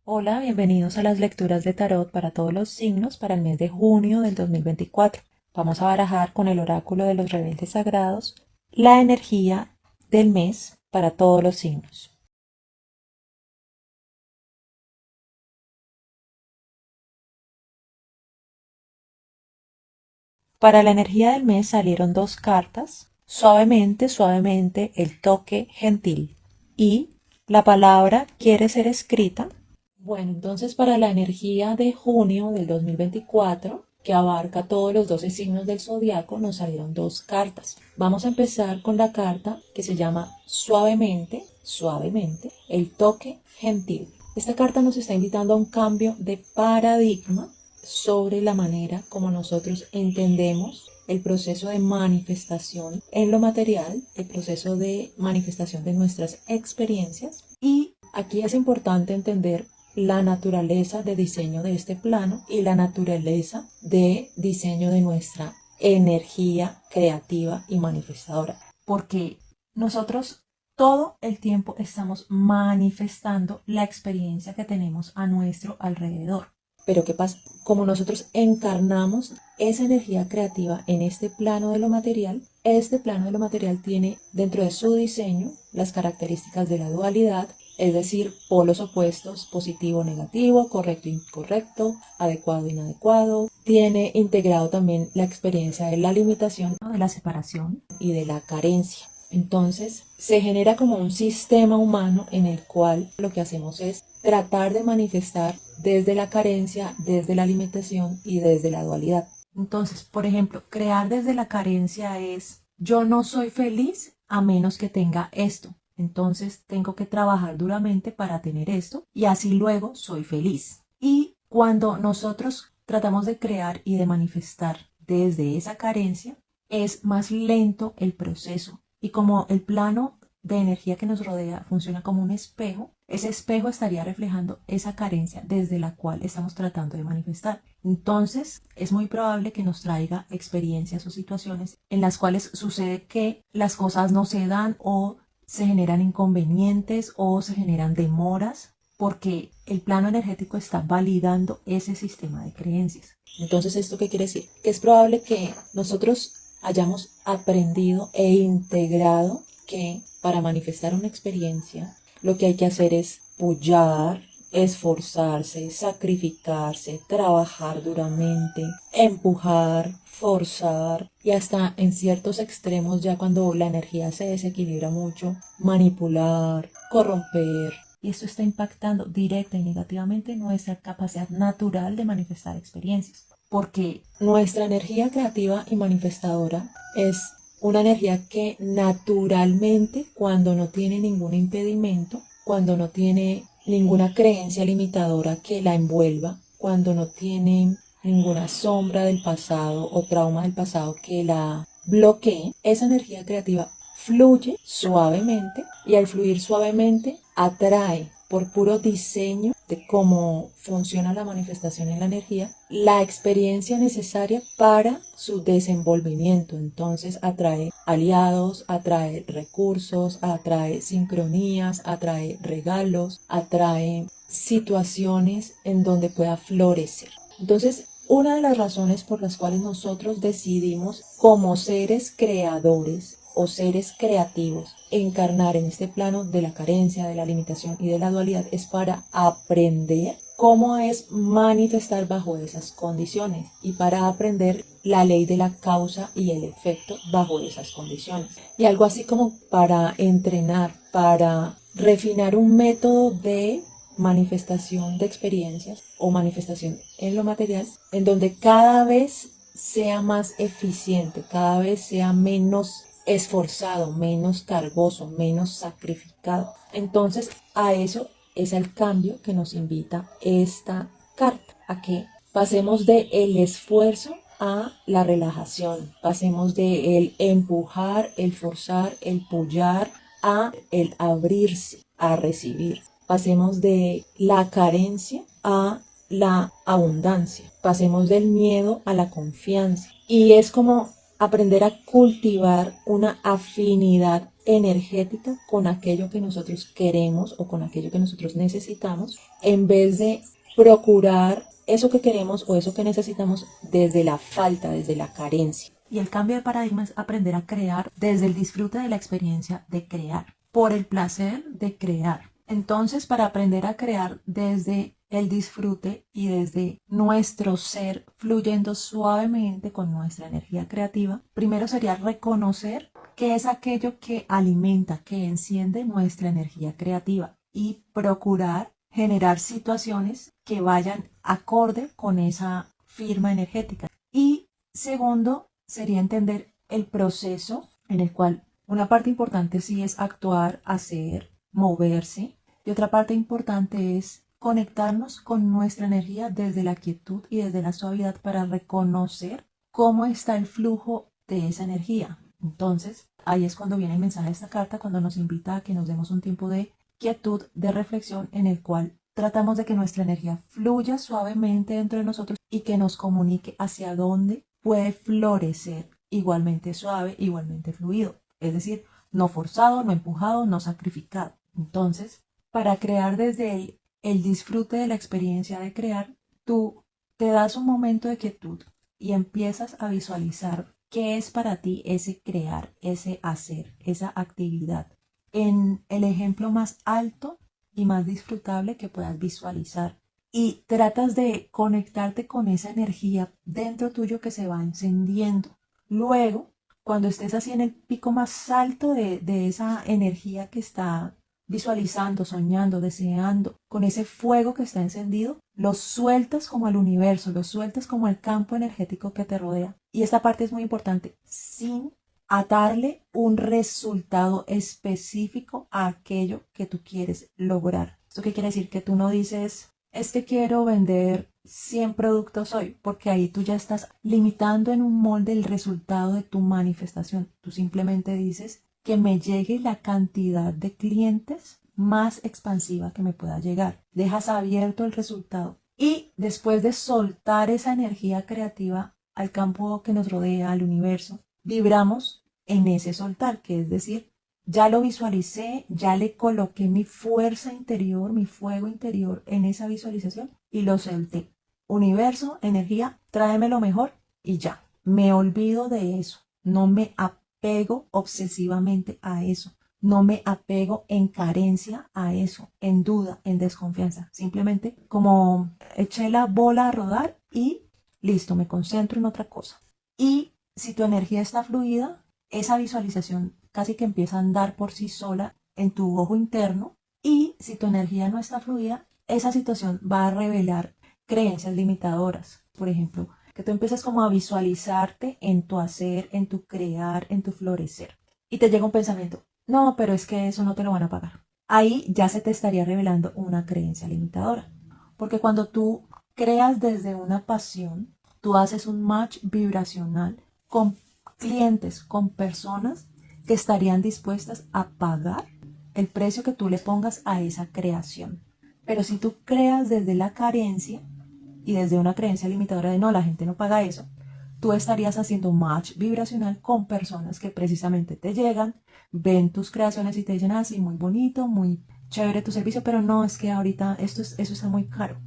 Hola, bienvenidos a las lecturas de tarot para todos los signos para el mes de junio del 2024. Vamos a barajar con el oráculo de los rebeldes sagrados la energía del mes para todos los signos. Para la energía del mes salieron dos cartas, suavemente, suavemente, el toque gentil y la palabra quiere ser escrita. Bueno, entonces para la energía de junio del 2024, que abarca todos los 12 signos del zodiaco, nos salieron dos cartas. Vamos a empezar con la carta que se llama Suavemente, suavemente, el toque gentil. Esta carta nos está invitando a un cambio de paradigma sobre la manera como nosotros entendemos el proceso de manifestación en lo material, el proceso de manifestación de nuestras experiencias. Y aquí es importante entender la naturaleza de diseño de este plano y la naturaleza de diseño de nuestra energía creativa y manifestadora. Porque nosotros todo el tiempo estamos manifestando la experiencia que tenemos a nuestro alrededor. Pero ¿qué pasa? Como nosotros encarnamos esa energía creativa en este plano de lo material, este plano de lo material tiene dentro de su diseño las características de la dualidad, es decir, polos opuestos, positivo, negativo, correcto, incorrecto, adecuado, inadecuado. Tiene integrado también la experiencia de la limitación, de la separación y de la carencia. Entonces, se genera como un sistema humano en el cual lo que hacemos es tratar de manifestar desde la carencia, desde la limitación y desde la dualidad. Entonces, por ejemplo, crear desde la carencia es yo no soy feliz a menos que tenga esto. Entonces tengo que trabajar duramente para tener esto y así luego soy feliz. Y cuando nosotros tratamos de crear y de manifestar desde esa carencia, es más lento el proceso. Y como el plano de energía que nos rodea funciona como un espejo, ese espejo estaría reflejando esa carencia desde la cual estamos tratando de manifestar. Entonces, es muy probable que nos traiga experiencias o situaciones en las cuales sucede que las cosas no se dan o se generan inconvenientes o se generan demoras porque el plano energético está validando ese sistema de creencias. Entonces, ¿esto qué quiere decir? Que es probable que nosotros hayamos aprendido e integrado que para manifestar una experiencia lo que hay que hacer es pullar, esforzarse, sacrificarse, trabajar duramente, empujar, forzar y hasta en ciertos extremos ya cuando la energía se desequilibra mucho, manipular, corromper. Y esto está impactando directa y negativamente nuestra capacidad natural de manifestar experiencias. Porque nuestra energía creativa y manifestadora es una energía que naturalmente, cuando no tiene ningún impedimento, cuando no tiene ninguna creencia limitadora que la envuelva, cuando no tiene ninguna sombra del pasado o trauma del pasado que la bloquee, esa energía creativa fluye suavemente y al fluir suavemente atrae por puro diseño de cómo funciona la manifestación en la energía, la experiencia necesaria para su desenvolvimiento. Entonces atrae aliados, atrae recursos, atrae sincronías, atrae regalos, atrae situaciones en donde pueda florecer. Entonces, una de las razones por las cuales nosotros decidimos como seres creadores o seres creativos encarnar en este plano de la carencia, de la limitación y de la dualidad es para aprender cómo es manifestar bajo esas condiciones y para aprender la ley de la causa y el efecto bajo esas condiciones. Y algo así como para entrenar, para refinar un método de manifestación de experiencias o manifestación en lo material en donde cada vez sea más eficiente, cada vez sea menos esforzado, menos cargoso, menos sacrificado. Entonces, a eso es el cambio que nos invita esta carta, a que pasemos de el esfuerzo a la relajación, pasemos de el empujar, el forzar, el pullar a el abrirse, a recibir. Pasemos de la carencia a la abundancia. Pasemos del miedo a la confianza. Y es como aprender a cultivar una afinidad energética con aquello que nosotros queremos o con aquello que nosotros necesitamos, en vez de procurar eso que queremos o eso que necesitamos desde la falta, desde la carencia. Y el cambio de paradigma es aprender a crear desde el disfrute de la experiencia de crear, por el placer de crear. Entonces, para aprender a crear desde el disfrute y desde nuestro ser fluyendo suavemente con nuestra energía creativa, primero sería reconocer qué es aquello que alimenta, que enciende nuestra energía creativa y procurar generar situaciones que vayan acorde con esa firma energética. Y segundo, sería entender el proceso en el cual una parte importante sí es actuar, hacer, moverse, y otra parte importante es conectarnos con nuestra energía desde la quietud y desde la suavidad para reconocer cómo está el flujo de esa energía. Entonces, ahí es cuando viene el mensaje de esta carta, cuando nos invita a que nos demos un tiempo de quietud, de reflexión, en el cual tratamos de que nuestra energía fluya suavemente dentro de nosotros y que nos comunique hacia dónde puede florecer igualmente suave, igualmente fluido. Es decir, no forzado, no empujado, no sacrificado. Entonces, para crear desde el disfrute de la experiencia de crear, tú te das un momento de quietud y empiezas a visualizar qué es para ti ese crear, ese hacer, esa actividad, en el ejemplo más alto y más disfrutable que puedas visualizar. Y tratas de conectarte con esa energía dentro tuyo que se va encendiendo. Luego, cuando estés así en el pico más alto de esa energía que está visualizando, soñando, deseando, con ese fuego que está encendido, lo sueltas como al universo, lo sueltas como al campo energético que te rodea. Y esta parte es muy importante, sin atarle un resultado específico a aquello que tú quieres lograr. ¿Esto qué quiere decir? Que tú no dices, es que quiero vender 100 productos hoy, porque ahí tú ya estás limitando en un molde el resultado de tu manifestación. Tú simplemente dices que me llegue la cantidad de clientes más expansiva que me pueda llegar. Dejas abierto el resultado. Y después de soltar esa energía creativa al campo que nos rodea, al universo, vibramos en ese soltar, que es decir, ya lo visualicé, ya le coloqué mi fuerza interior, mi fuego interior en esa visualización y lo solté. Universo, energía, tráeme lo mejor y ya. Me olvido de eso. No me apego obsesivamente a eso. No me apego en carencia a eso, en duda, en desconfianza. Simplemente como eché la bola a rodar y listo, me concentro en otra cosa. Y si tu energía está fluida, esa visualización casi que empieza a andar por sí sola en tu ojo interno. Y si tu energía no está fluida, esa situación va a revelar creencias limitadoras. Por ejemplo, que tú empieces como a visualizarte en tu hacer, en tu crear, en tu florecer. Y te llega un pensamiento, no, pero es que eso no te lo van a pagar. Ahí ya se te estaría revelando una creencia limitadora. Porque cuando tú creas desde una pasión, tú haces un match vibracional con clientes, con personas que estarían dispuestas a pagar el precio que tú le pongas a esa creación. Pero si tú creas desde la carencia y desde una creencia limitadora de no, la gente no paga eso, tú estarías haciendo match vibracional con personas que precisamente te llegan, ven tus creaciones y te dicen, ah, sí, muy bonito, muy chévere tu servicio, pero no, es que ahorita eso está muy caro.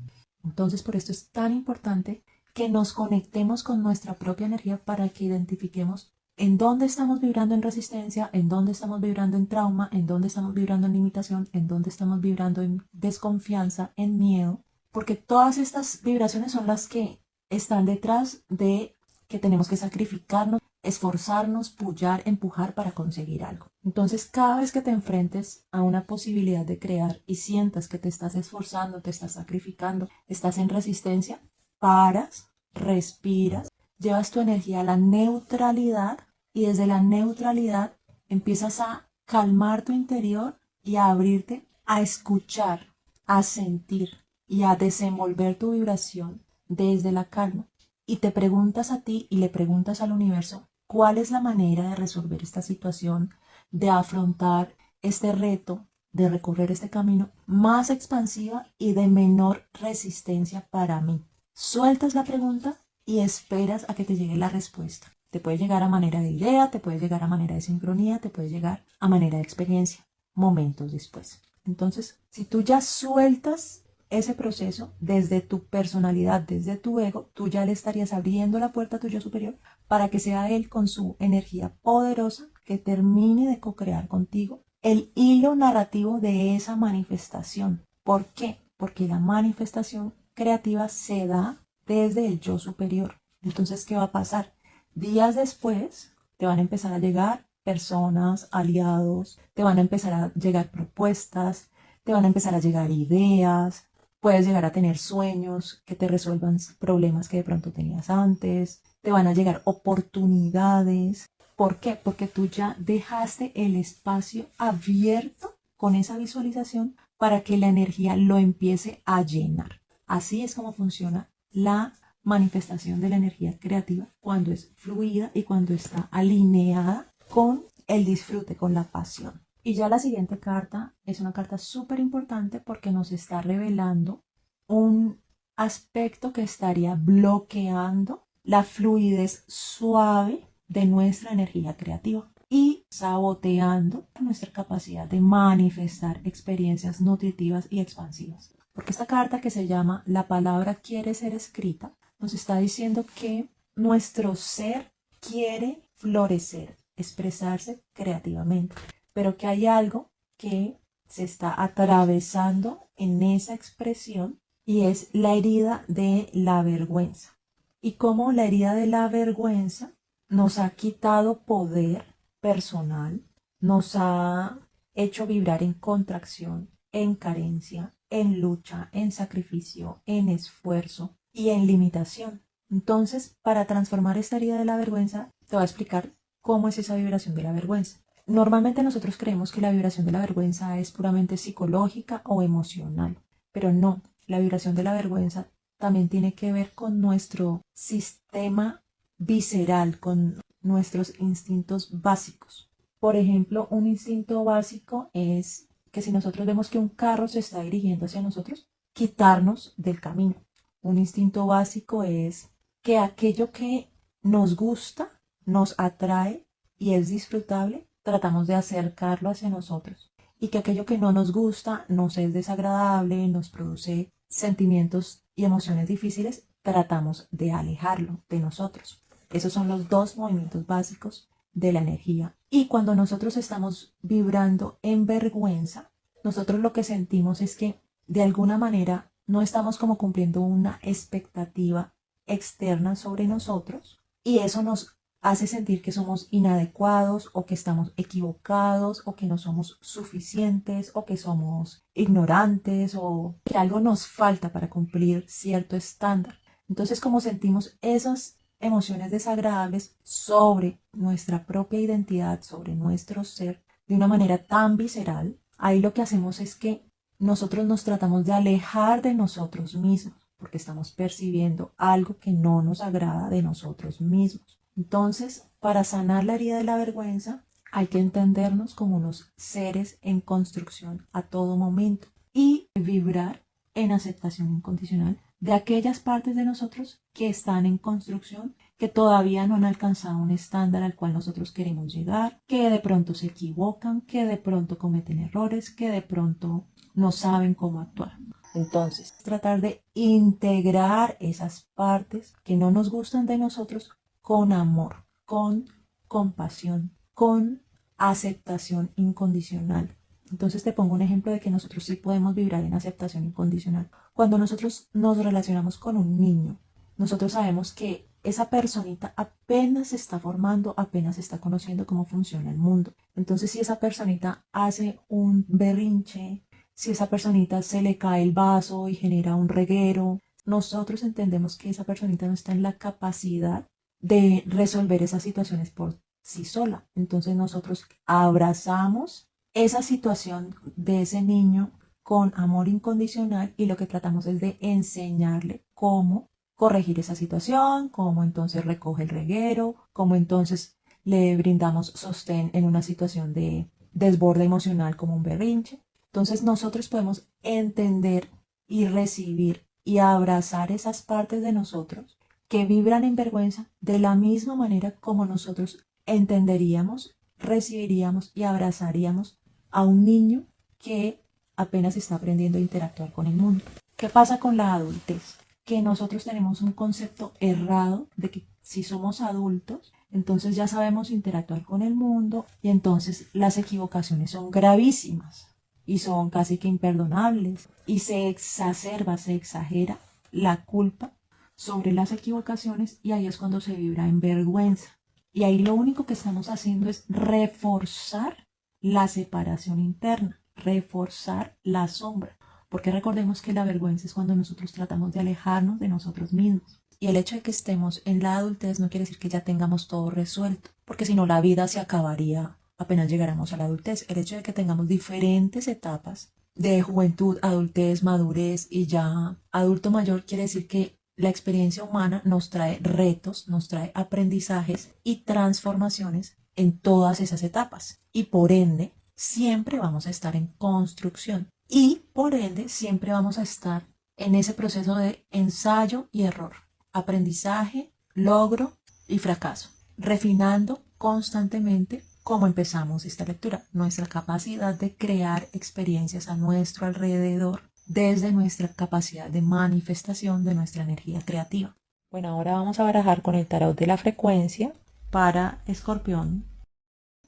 Entonces, por esto es tan importante que nos conectemos con nuestra propia energía para que identifiquemos en dónde estamos vibrando en resistencia, en dónde estamos vibrando en trauma, en dónde estamos vibrando en limitación, en dónde estamos vibrando en desconfianza, en miedo, porque todas estas vibraciones son las que están detrás de que tenemos que sacrificarnos, esforzarnos, pullar, empujar para conseguir algo. Entonces, cada vez que te enfrentes a una posibilidad de crear y sientas que te estás esforzando, te estás sacrificando, estás en resistencia, paras, respiras, llevas tu energía a la neutralidad y desde la neutralidad empiezas a calmar tu interior y a abrirte a escuchar, a sentir y a desenvolver tu vibración desde la calma. Y te preguntas a ti y le preguntas al universo cuál es la manera de resolver esta situación, de afrontar este reto, de recorrer este camino más expansiva y de menor resistencia para mí. Sueltas la pregunta y esperas a que te llegue la respuesta. Te puede llegar a manera de idea, te puede llegar a manera de sincronía, te puede llegar a manera de experiencia momentos después. Entonces, si tú ya sueltas ese proceso desde tu personalidad, desde tu ego, tú ya le estarías abriendo la puerta a tu yo superior para que sea él con su energía poderosa que termine de co-crear contigo el hilo narrativo de esa manifestación. ¿Por qué? Porque la manifestación creativa se da desde el yo superior. Entonces, ¿qué va a pasar? Días después te van a empezar a llegar personas, aliados, te van a empezar a llegar propuestas, te van a empezar a llegar ideas, puedes llegar a tener sueños que te resuelvan problemas que de pronto tenías antes, te van a llegar oportunidades. ¿Por qué? Porque tú ya dejaste el espacio abierto con esa visualización para que la energía lo empiece a llenar. Así es como funciona la manifestación de la energía creativa cuando es fluida y cuando está alineada con el disfrute, con la pasión. Y ya la siguiente carta es una carta súper importante porque nos está revelando un aspecto que estaría bloqueando la fluidez suave de nuestra energía creativa y saboteando nuestra capacidad de manifestar experiencias nutritivas y expansivas. Porque esta carta, que se llama La palabra quiere ser escrita, nos está diciendo que nuestro ser quiere florecer, expresarse creativamente, pero que hay algo que se está atravesando en esa expresión y es la herida de la vergüenza. Y cómo la herida de la vergüenza nos ha quitado poder personal, nos ha hecho vibrar en contracción, en carencia, en lucha, en sacrificio, en esfuerzo y en limitación. Entonces, para transformar esta herida de la vergüenza, te voy a explicar cómo es esa vibración de la vergüenza. Normalmente nosotros creemos que la vibración de la vergüenza es puramente psicológica o emocional, pero no, la vibración de la vergüenza también tiene que ver con nuestro sistema visceral, con nuestros instintos básicos. Por ejemplo, un instinto básico es que si nosotros vemos que un carro se está dirigiendo hacia nosotros, quitarnos del camino. Un instinto básico es que aquello que nos gusta, nos atrae y es disfrutable, tratamos de acercarlo hacia nosotros. Y que aquello que no nos gusta, nos es desagradable, nos produce sentimientos y emociones difíciles, tratamos de alejarlo de nosotros. Esos son los dos movimientos básicos de la energía. Y cuando nosotros estamos vibrando en vergüenza, nosotros lo que sentimos es que de alguna manera no estamos como cumpliendo una expectativa externa sobre nosotros y eso nos hace sentir que somos inadecuados o que estamos equivocados o que no somos suficientes o que somos ignorantes o que algo nos falta para cumplir cierto estándar. Entonces, como sentimos esas emociones desagradables sobre nuestra propia identidad, sobre nuestro ser, de una manera tan visceral, ahí lo que hacemos es que nosotros nos tratamos de alejar de nosotros mismos porque estamos percibiendo algo que no nos agrada de nosotros mismos. Entonces, para sanar la herida de la vergüenza, hay que entendernos como unos seres en construcción a todo momento y vibrar en aceptación incondicional de aquellas partes de nosotros que están en construcción, que todavía no han alcanzado un estándar al cual nosotros queremos llegar, que de pronto se equivocan, que de pronto cometen errores, que de pronto no saben cómo actuar. Entonces, tratar de integrar esas partes que no nos gustan de nosotros con amor, con compasión, con aceptación incondicional. Entonces te pongo un ejemplo de que nosotros sí podemos vibrar en aceptación incondicional. Cuando nosotros nos relacionamos con un niño, nosotros sabemos que esa personita apenas se está formando, apenas está conociendo cómo funciona el mundo. Entonces, si esa personita hace un berrinche, si esa personita se le cae el vaso y genera un reguero, nosotros entendemos que esa personita no está en la capacidad de resolver esas situaciones por sí sola. Entonces nosotros abrazamos esa situación de ese niño con amor incondicional y lo que tratamos es de enseñarle cómo corregir esa situación, cómo entonces recoge el reguero, cómo entonces le brindamos sostén en una situación de desborde emocional como un berrinche. Entonces nosotros podemos entender y recibir y abrazar esas partes de nosotros que vibran en vergüenza de la misma manera como nosotros entenderíamos recibiríamos y abrazaríamos a un niño que apenas está aprendiendo a interactuar con el mundo. ¿Qué pasa con la adultez? Que nosotros tenemos un concepto errado de que si somos adultos, entonces ya sabemos interactuar con el mundo y entonces las equivocaciones son gravísimas y son casi que imperdonables y se exacerba, se exagera la culpa sobre las equivocaciones y ahí es cuando se vibra en vergüenza. Y ahí lo único que estamos haciendo es reforzar la separación interna, reforzar la sombra. Porque recordemos que la vergüenza es cuando nosotros tratamos de alejarnos de nosotros mismos. Y el hecho de que estemos en la adultez no quiere decir que ya tengamos todo resuelto, porque si no la vida se acabaría apenas llegáramos a la adultez. El hecho de que tengamos diferentes etapas de juventud, adultez, madurez y ya adulto mayor quiere decir que la experiencia humana nos trae retos, nos trae aprendizajes y transformaciones en todas esas etapas. Y por ende, siempre vamos a estar en construcción. Y por ende, siempre vamos a estar en ese proceso de ensayo y error, aprendizaje, logro y fracaso, refinando constantemente cómo empezamos esta lectura, nuestra capacidad de crear experiencias a nuestro alrededor desde nuestra capacidad de manifestación de nuestra energía creativa. Bueno, ahora vamos a barajar con el tarot de la frecuencia para Escorpión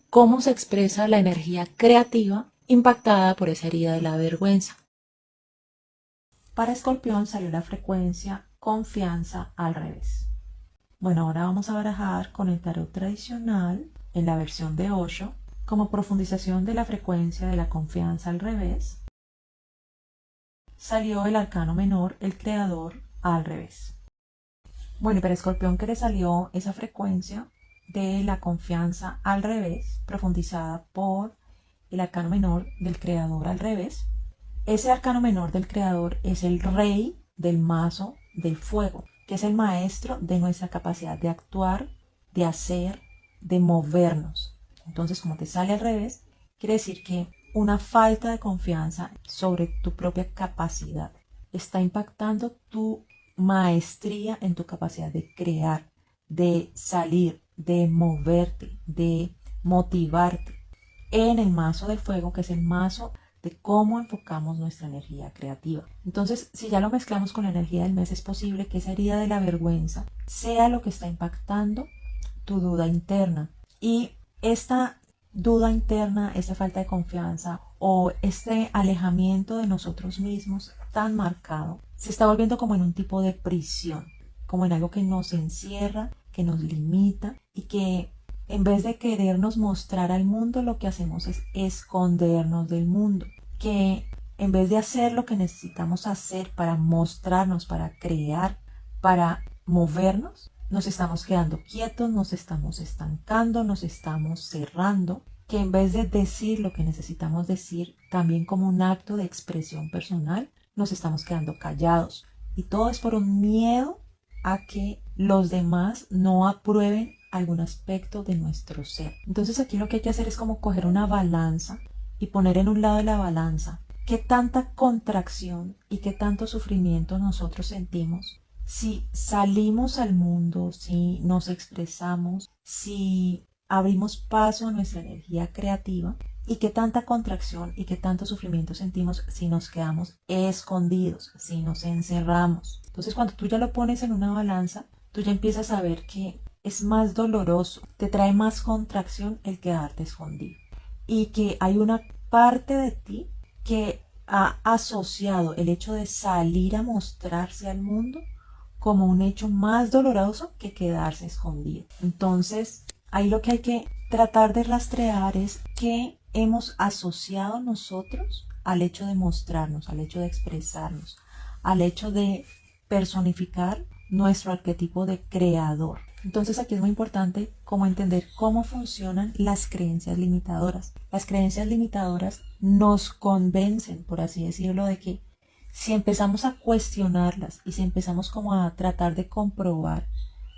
cómo se expresa la energía creativa impactada por esa herida de la vergüenza. Para Escorpión salió la frecuencia confianza al revés. Bueno, ahora vamos a barajar con el tarot tradicional en la versión de Osho como profundización de la frecuencia de la confianza al revés. Salió el arcano menor, el creador, al revés. Bueno, y para Escorpión que le salió esa frecuencia de la confianza al revés, profundizada por el arcano menor del creador al revés. Ese arcano menor del creador es el rey del mazo del fuego, que es el maestro de nuestra capacidad de actuar, de hacer, de movernos. Entonces, como te sale al revés, quiere decir que una falta de confianza sobre tu propia capacidad está impactando tu maestría en tu capacidad de crear, de salir, de moverte, de motivarte en el mazo del fuego, que es el mazo de cómo enfocamos nuestra energía creativa. Entonces, si ya lo mezclamos con la energía del mes, es posible que esa herida de la vergüenza sea lo que está impactando tu duda interna. Y esta duda interna, esta falta de confianza o este alejamiento de nosotros mismos tan marcado, se está volviendo como en un tipo de prisión, como en algo que nos encierra, que nos limita y que en vez de querernos mostrar al mundo, lo que hacemos es escondernos del mundo. Que en vez de hacer lo que necesitamos hacer para mostrarnos, para crear, para movernos, nos estamos quedando quietos, nos estamos estancando, nos estamos cerrando. Que en vez de decir lo que necesitamos decir, también como un acto de expresión personal, nos estamos quedando callados. Y todo es por un miedo a que los demás no aprueben algún aspecto de nuestro ser. Entonces aquí lo que hay que hacer es como coger una balanza y poner en un lado de la balanza qué tanta contracción y qué tanto sufrimiento nosotros sentimos si salimos al mundo, si nos expresamos, si abrimos paso a nuestra energía creativa y qué tanta contracción y qué tanto sufrimiento sentimos si nos quedamos escondidos, si nos encerramos. Entonces cuando tú ya lo pones en una balanza, tú ya empiezas a ver que es más doloroso, te trae más contracción el quedarte escondido. Y que hay una parte de ti que ha asociado el hecho de salir a mostrarse al mundo como un hecho más doloroso que quedarse escondido. Entonces, ahí lo que hay que tratar de rastrear es qué hemos asociado nosotros al hecho de mostrarnos, al hecho de expresarnos, al hecho de personificar nuestro arquetipo de creador. Entonces aquí es muy importante como entender cómo funcionan las creencias limitadoras. Las creencias limitadoras nos convencen, por así decirlo, de que si empezamos a cuestionarlas y si empezamos como a tratar de comprobar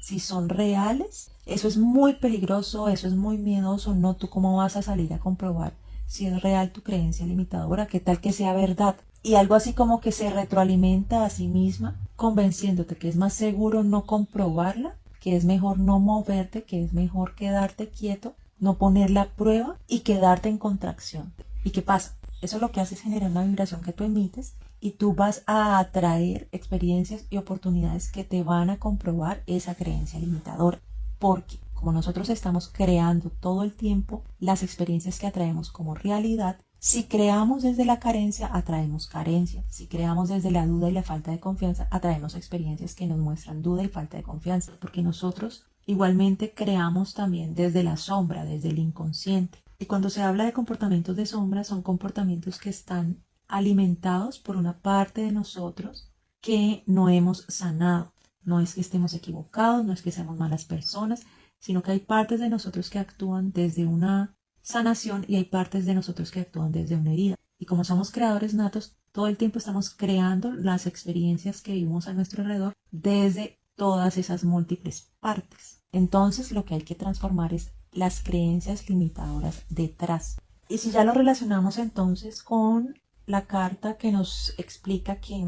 si son reales, eso es muy peligroso, eso es muy miedoso. No, tú cómo vas a salir a comprobar si es real tu creencia limitadora, qué tal que sea verdad. Y algo así como que se retroalimenta a sí misma, convenciéndote que es más seguro no comprobarla, que es mejor no moverte, que es mejor quedarte quieto no ponerla a prueba y quedarte en contracción. ¿Y qué pasa? Eso lo que hace es generar una vibración que tú emites y tú vas a atraer experiencias y oportunidades que te van a comprobar esa creencia limitadora. Porque como nosotros estamos creando todo el tiempo las experiencias que atraemos como realidad, si creamos desde la carencia, atraemos carencia. Si creamos desde la duda y la falta de confianza, atraemos experiencias que nos muestran duda y falta de confianza. Porque nosotros igualmente creamos también desde la sombra, desde el inconsciente. Y cuando se habla de comportamientos de sombra, son comportamientos que están alimentados por una parte de nosotros que no hemos sanado. No es que estemos equivocados, no es que seamos malas personas, sino que hay partes de nosotros que actúan desde una sanación y hay partes de nosotros que actúan desde una herida. Y como somos creadores natos, todo el tiempo estamos creando las experiencias que vivimos a nuestro alrededor desde todas esas múltiples partes. Entonces lo que hay que transformar es las creencias limitadoras detrás. Y si ya lo relacionamos entonces con la carta que nos explica que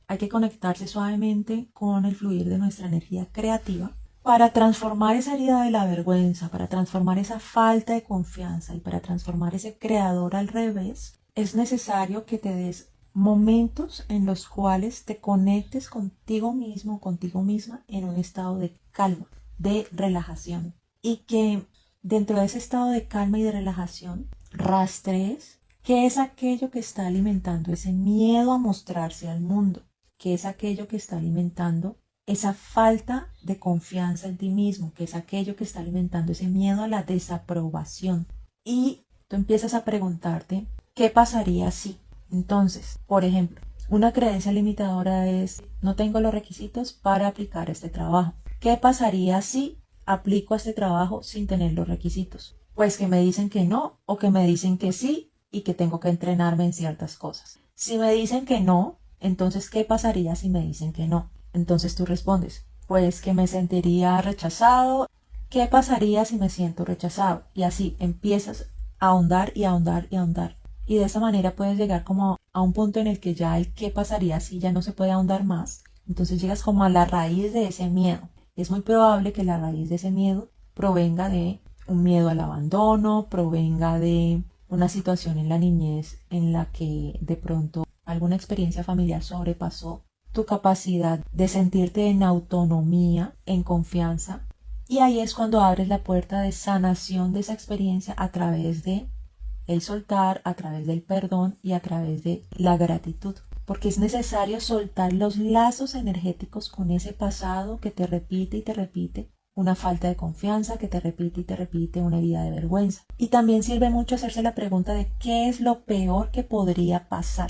hay que conectarse suavemente con el fluir de nuestra energía creativa para transformar esa herida de la vergüenza, para transformar esa falta de confianza y para transformar ese creador al revés, es necesario que te des momentos en los cuales te conectes contigo mismo, contigo misma en un estado de calma, de relajación y que dentro de ese estado de calma y de relajación rastrees qué es aquello que está alimentando ese miedo a mostrarse al mundo, qué es aquello que está alimentando esa falta de confianza en ti mismo, que es aquello que está alimentando ese miedo a la desaprobación. Y tú empiezas a preguntarte, ¿qué pasaría si? Entonces, por ejemplo, una creencia limitadora es, no tengo los requisitos para aplicar este trabajo. ¿Qué pasaría si aplico este trabajo sin tener los requisitos? Pues que me dicen que no o que me dicen que sí y que tengo que entrenarme en ciertas cosas. Si me dicen que no, entonces, ¿qué pasaría si me dicen que no? Entonces tú respondes, pues que me sentiría rechazado. ¿Qué pasaría si me siento rechazado? Y así empiezas a ahondar y ahondar y ahondar. Y de esa manera puedes llegar como a un punto en el que ya el qué pasaría si ya no se puede ahondar más. Entonces llegas como a la raíz de ese miedo. Es muy probable que la raíz de ese miedo provenga de un miedo al abandono, provenga de una situación en la niñez en la que de pronto alguna experiencia familiar sobrepasó tu capacidad de sentirte en autonomía, en confianza. Y ahí es cuando abres la puerta de sanación de esa experiencia a través de el soltar, a través del perdón y a través de la gratitud. Porque es necesario soltar los lazos energéticos con ese pasado que te repite y te repite una falta de confianza, que te repite y te repite una herida de vergüenza. Y también sirve mucho hacerse la pregunta de qué es lo peor que podría pasar.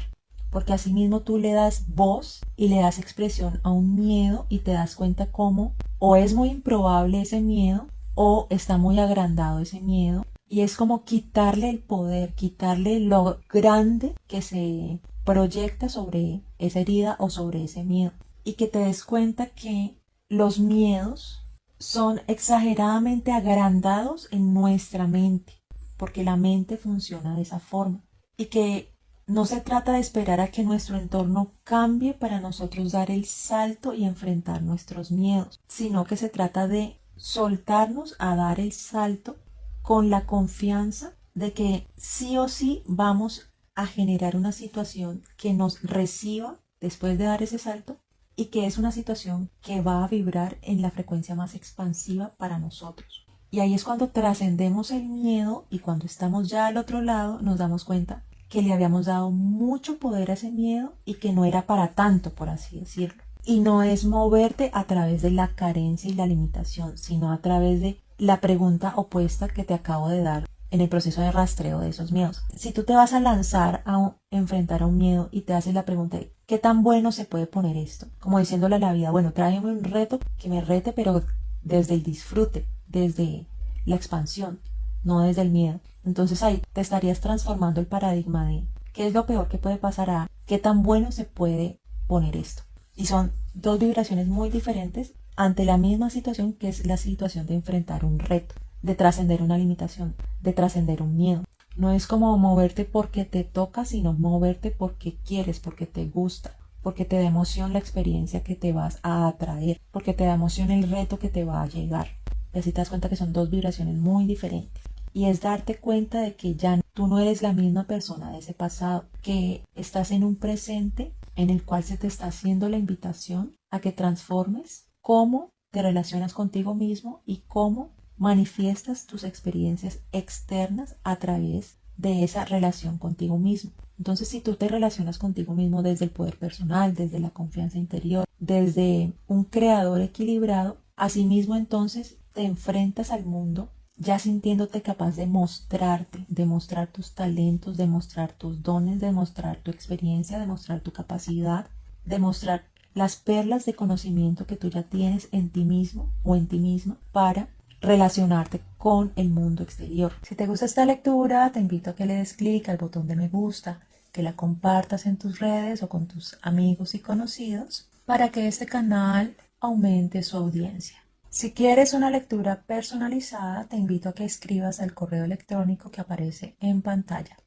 Porque asimismo tú le das voz y le das expresión a un miedo y te das cuenta cómo o es muy improbable ese miedo o está muy agrandado ese miedo y es como quitarle el poder, quitarle lo grande que se proyecta sobre esa herida o sobre ese miedo y que te des cuenta que los miedos son exageradamente agrandados en nuestra mente porque la mente funciona de esa forma y que no se trata de esperar a que nuestro entorno cambie para nosotros dar el salto y enfrentar nuestros miedos, sino que se trata de soltarnos a dar el salto con la confianza de que sí o sí vamos a generar una situación que nos reciba después de dar ese salto y que es una situación que va a vibrar en la frecuencia más expansiva para nosotros. Y ahí es cuando trascendemos el miedo y cuando estamos ya al otro lado nos damos cuenta que le habíamos dado mucho poder a ese miedo y que no era para tanto, por así decirlo. Y no es moverte a través de la carencia y la limitación, sino a través de la pregunta opuesta que te acabo de dar en el proceso de rastreo de esos miedos. Si tú te vas a lanzar a enfrentar a un miedo y te haces la pregunta de ¿qué tan bueno se puede poner esto? Como diciéndole a la vida, bueno, tráeme un reto que me rete, pero desde el disfrute, desde la expansión, no desde el miedo. Entonces ahí te estarías transformando el paradigma de qué es lo peor que puede pasar a qué tan bueno se puede poner esto. Y son dos vibraciones muy diferentes ante la misma situación que es la situación de enfrentar un reto, de trascender una limitación, de trascender un miedo. No es como moverte porque te toca, sino moverte porque quieres, porque te gusta, porque te da emoción la experiencia que te vas a atraer, porque te da emoción el reto que te va a llegar. Y así te das cuenta que son dos vibraciones muy diferentes. y es darte cuenta de que ya tú no eres la misma persona de ese pasado, que estás en un presente en el cual se te está haciendo la invitación a que transformes cómo te relacionas contigo mismo y cómo manifiestas tus experiencias externas a través de esa relación contigo mismo. Entonces, si tú te relacionas contigo mismo desde el poder personal, desde la confianza interior, desde un creador equilibrado, asimismo entonces te enfrentas al mundo ya sintiéndote capaz de mostrarte, de mostrar tus talentos, de mostrar tus dones, de mostrar tu experiencia, de mostrar tu capacidad, de mostrar las perlas de conocimiento que tú ya tienes en ti mismo o en ti misma para relacionarte con el mundo exterior. Si te gusta esta lectura, te invito a que le des clic al botón de me gusta, que la compartas en tus redes o con tus amigos y conocidos para que este canal aumente su audiencia. Si quieres una lectura personalizada, te invito a que escribas al correo electrónico que aparece en pantalla.